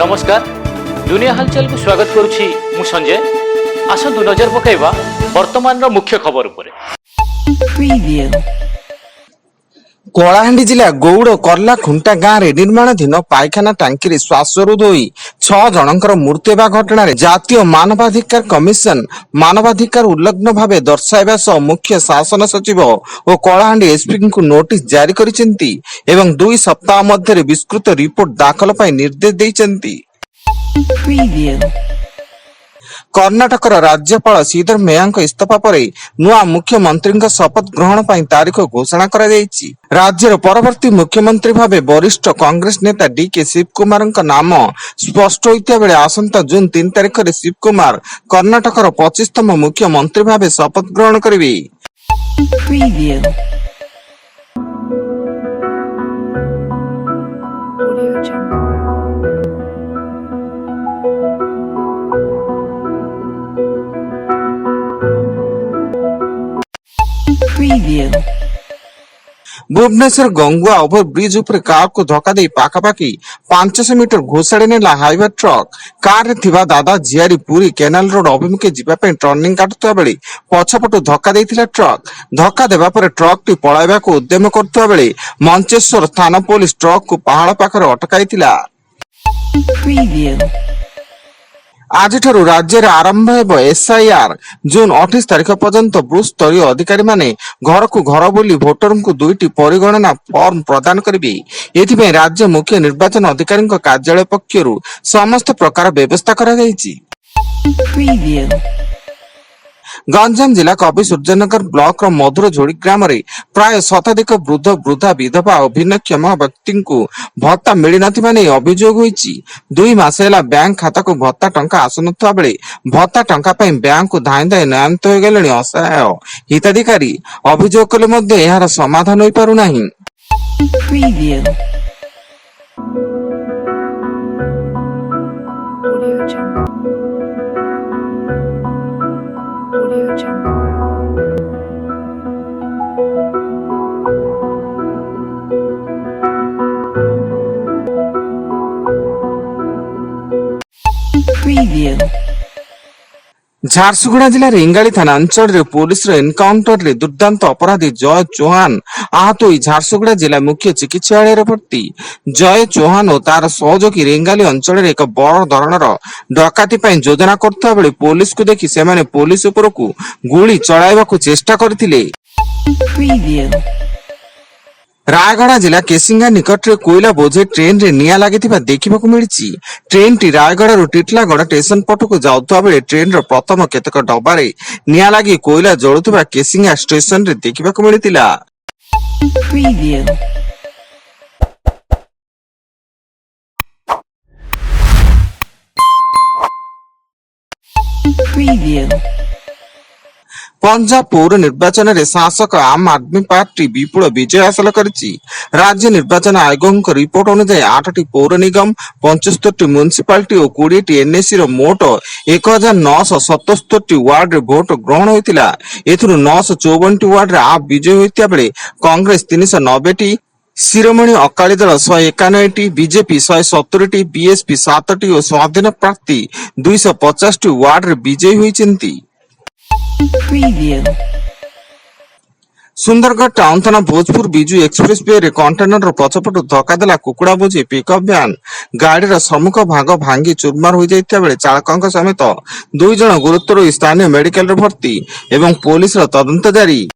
नमस्कार दुनिया हलचल को स्वागत करुछि मु संजय। आसतु नजर पकाइबा वर्तमान मुख्य खबर उपरे। कलाहांडी जिला गौड़ करला खुंटा गाँव में निर्माणाधीन पायखाना टांकी श्वासरुद्ध होई 6 जनकर मृत्यु हेबा घटना जातीय मानवाधिकार कमिशन मानवाधिकार उल्लंघन भाव दर्शाइबा सह मुख्य शासन सचिव और कलाहांडी एसपी को नोटिस जारी करिसेंती एवं 2 सप्ताह मध्य विस्तृत रिपोर्ट दाखल पाई निर्देश देइसेंती। कर्णाटकर राज्यपाल श्रीधर मेहर इस्तीफा पर नुआ मुख्यमंत्री शपथ ग्रहण पर तारीख घोषणा कर राज्यर परवर्ती मुख्यमंत्री भाव वरिष्ठ कांग्रेस नेता डीके शिवकुमार नाम स्पष्ट होता बेले आसंता जून 3 तारिख में शिवकुमार कर्णाटकर 25तम मुख्यमंत्री भाव शपथ ग्रहण करेंगे। भुवनेश्वर गंगुआ ओभर ब्रिज उपर कार को धक्का दे पाखापाखि 500 मीटर घोषाड़ी नेला हाईवे ट्रक कार रे थिबा दादा जियारी पुरी केनाल रोड अभिमुखे जीवा पे टर्निंग काटुवा बेले पछपटु धक्का देइथिला धक्का देबा पर ट्रक टी पळाइबा को उद्यम करथुवा बेले मंचेश्वर थाना पुलिस ट्रक को पहाड़ पाखरे अटकाइथिला। आज राज्य में आरंभ हो एसआईआर जून 28 तारिख पर्यंत बूथ स्तरीय अधिकारी माने घर को घर बुली भोटर को 2टी परिगणना फॉर्म प्रदान करेंगे। एथिपाई राज्य मुख्य निर्वाचन अधिकारी कार्यालय पक्षरु समस्त प्रकार व्यवस्था करा जायछि। गंजाम जिला कवि सूर्यनगर ब्लॉक मधुर जोड़ी ग्राम रे प्राय शताधिक वृद्ध वृद्धा विधवा और भिन्नक्षम व्यक्ति को भत्ता मिली नथिबा नै अभियोग होईछि। 2 मास हेला बैंक खाता को भत्ता टंका आसुनथवा बेले भत्ता टंका पई बैंक को धाई धाई नयंत हो गेलेनी असहाय हिताधिकारी अभियोग कले मध्ये एहार समाधान होई पारु नाही। झारसुगुड़ा जिला इंगाली थाना अंचल पुलिस एनकाउंटर रे दुर्दांत अपराधी जय चौहान आहत होई झारसुगुड़ा जिला मुख्य चिकित्सालय भर्ती। जय चौहान और तार सहयोगी रेंगाली अंचल एक बड़ धरणर डकाती ପାଇଁ योजना करता बेले पुलिस को देखि सेमाने पुलिस ऊपर को गुली चलाइबा को चेष्टा करथिले। रायगढ़ जिला केसिंगा निकट रे कोयला बोझे ट्रेन रे निया लागिथिबा देखिबाकू मिलिछि। ट्रेन टी रायगढ़ टिटलागढ़ स्टेशन पटको जाउथबा बेले ट्रेन रो प्रथम केतक डब्बारे निया लागी कोयला जळुथबा केसिंगा स्टेशन रे देखिबाकू मिलितिला। पंजाब पौर निर्वाचन में शासक आम आदमी पार्टी विपुल विजय हासिल करिछि। राज्य निर्वाचन आयोग रिपोर्ट अनुसार 8टी पौर निगम 75टी म्युनिसिपालिटी और 20टी एनएसी मोट 1977 वार्ड भोट ग्रहण होइतिला। एथुरु 954टी वार्ड आप विजय होइतिया बेले कांग्रेस 390टी शिरोमणि अकाली दल 191टी बीजेपी 170टी बीएसपी 7टी और स्वाधीन प्रार्थी 250टी वार्ड रे विजय होइछन्ती। सुंदरगढ़ टाउन थाना Bhojpur Biju expressway container पछपटु धक्का देला कुकुड़ा बोझी पिकअप भ्यान गाड़ी सम्मुख भाग भांगी चुरमार हो जाइता बेले चालक समेत 2 जन गुरुतर स्थानीय मेडिकल भर्ती एवं पुलिस तदंत जारी।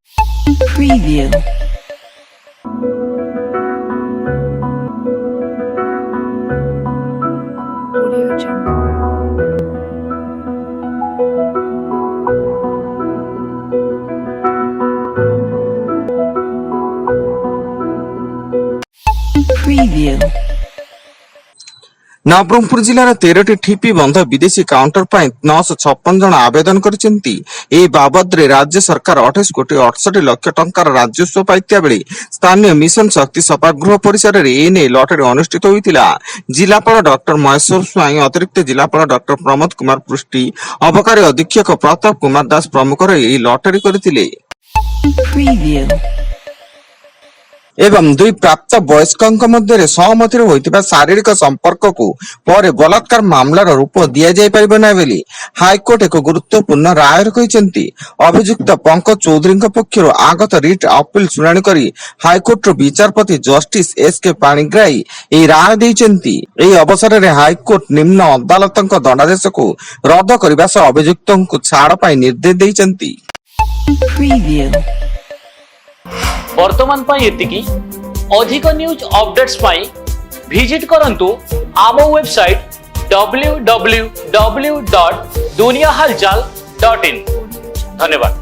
नवरंगपुर जिलार 13टी ठीपी बंध विदेशी काउंटर पर 956 जन आवेदन करिसेंती। ए बाबद रे राज्य सरकार 28 कोटी 68 लाख टंकार राजस्व पाइतिया बेले स्थानीय मिशन शक्ति सभागृह परिसर रे एने लॉटरी अनुष्ठित होइतिला। जिलापाल डॉक्टर महेश्वर स्वाई, अतिरिक्त जिलापाल डॉक्टर प्रमोद कुमार पृष्टि, अबकारी अधीक्षक प्रताप कुमार दास प्रमुख रे लॉटरी करथिले। ଏବଂ ଦୁଇ ପ୍ରାପ୍ତ ବୟସ୍କଙ୍କ ମଧ୍ୟରେ ସହମତିରେ ହୋଇଥିବା ଶାରୀରିକ ସମ୍ପର୍କକୁ ପରେ ବଳାତ୍କାର ମାମଲାର ରୂପ ଦିଆଯାଇପାରିବ ନାହିଁ ବୋଲି ହାଇକୋର୍ଟ ଏକ ଗୁରୁତ୍ୱପୂର୍ଣ୍ଣ ରାୟରେ କହିଛନ୍ତି। ଅଭିଯୁକ୍ତ ପଙ୍କଜ ଚୌଧୁରୀଙ୍କ ପକ୍ଷରୁ ଆଗତ ରିଟ୍ ଅପିଲ ଶୁଣାଣି କରି ହାଇକୋର୍ଟର ବିଚାରପତି ଜଷ୍ଟିସ ଏସ୍.କେ. ପାଣିଗ୍ରାହୀ ଏହି ରାୟ ଦେଇଛନ୍ତି। ଏହି ଅବସରରେ ହାଇକୋର୍ଟ ନିମ୍ନ ଅଦାଲତଙ୍କ ଦଣ୍ଡାଦେଶକୁ ରଦ୍ଦ କରିବା ସହ ଅଭିଯୁକ୍ତଙ୍କୁ ଛାଡ଼ ପାଇଁ ନିର୍ଦ୍ଦେଶ ଦେଇଛନ୍ତି। Preview. ବର୍ତ୍ତମାନ ପାଇଁ ଏତିକି। ଅଧିକ ନ୍ୟୁଜ ଅପଡେଟ୍ସ ପାଇଁ ଭିଜିଟ କରନ୍ତୁ ଆମ ୱେବସାଇଟ www.duniahalchal.in। ଧନ୍ୟବାଦ।